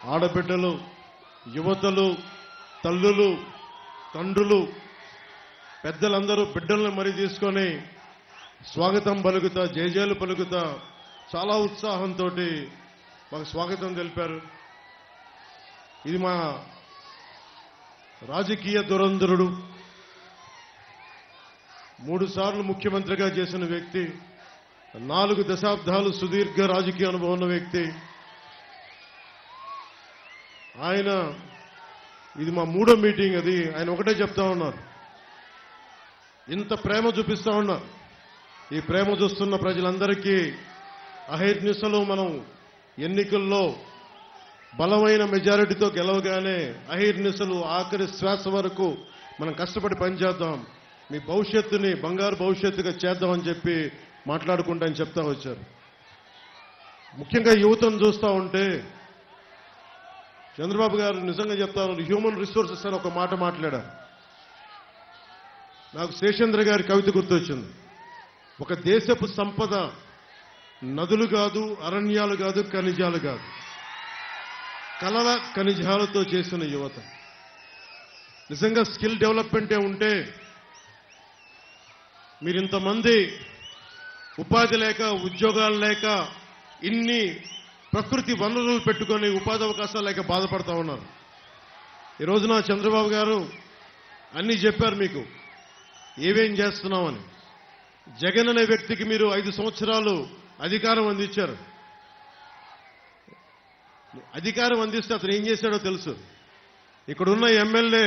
ఆడబిడ్డలు, యువతలు, తల్లులు, తండ్రులు, పెద్దలందరూ బిడ్డలను మరి తీసుకొని స్వాగతం పలుకుతా, జయజయలు పలుకుతా చాలా ఉత్సాహంతో మాకు స్వాగతం తెలిపారు. ఇది మా రాజకీయ దురంధరుడు, 3 సార్లు ముఖ్యమంత్రిగా చేసిన వ్యక్తి, 4 దశాబ్దాలు సుదీర్ఘ రాజకీయ అనుభవం ఉన్న వ్యక్తి ఆయన. ఇది మా 3వ మీటింగ్. అది ఆయన ఒకటే చెప్తా ఉన్నారు, ఇంత ప్రేమ చూపిస్తా ఉన్నారు. ఈ ప్రేమ చూస్తున్న ప్రజలందరికీ అహర్నిశలు మనం ఎన్నికల్లో బలమైన మెజారిటీతో గెలవగానే అహర్నిశలు ఆఖరి శ్వాస వరకు మనం కష్టపడి పనిచేద్దాం, మీ భవిష్యత్తుని బంగారు భవిష్యత్తుగా చేద్దామని చెప్పి మాట్లాడుకుంటామని చెప్తా వచ్చారు. ముఖ్యంగా యువతను చూస్తూ ఉంటే చంద్రబాబు గారు నిజంగా చెప్తా ఉన్నారు, హ్యూమన్ రిసోర్సెస్ అని ఒక మాట మాట్లాడారు. నాకు శేషేంద్ర గారి కవిత గుర్తొచ్చింది. ఒక దేశపు సంపద నదులు కాదు, అరణ్యాలు కాదు, ఖనిజాలు కాదు, కలల ఖనిజాలతో చేసిన యువత. నిజంగా స్కిల్ డెవలప్మెంటే ఉంటే మీరు ఇంతమంది ఉపాధి లేక, ఉద్యోగాలు లేక, ఇన్ని ప్రకృతి వనరులు పెట్టుకొని ఉపాధి అవకాశాలు లేక బాధపడతా ఉన్నారు. ఈ రోజున చంద్రబాబు గారు అన్నీ చెప్పారు మీకు ఏమేం చేస్తున్నామని. జగన్ అనే వ్యక్తికి మీరు 5 సంవత్సరాలు అధికారం అందించారు. అధికారం అందిస్తే అతను ఏం చేశాడో తెలుసు. ఇక్కడున్న ఎమ్మెల్యే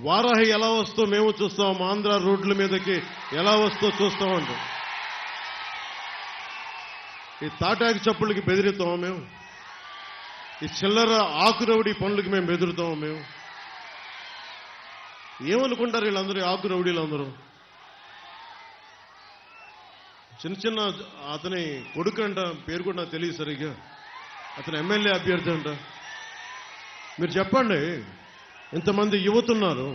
వారాహి ఎలా వస్తో మేము చూస్తాం, ఆంధ్ర రోడ్ల మీదకి ఎలా వస్తో చూస్తామంట. ఈ తాటాకి చప్పుళ్ళకి బెదిరిస్తామా మేము? ఈ చిల్లర ఆకురౌడి పనులకి మేము బెదురుతామా మేము? ఏమనుకుంటారు వీళ్ళందరూ, ఆకు రౌడీలందరూ? చిన్న అతని కొడుకు అంట, పేరు కూడా నాకు తెలియదు సరిగ్గా, అతను ఎమ్మెల్యే అభ్యర్థి అంట. మీరు చెప్పండి, ఇంతమంది యువత ఉన్నారు,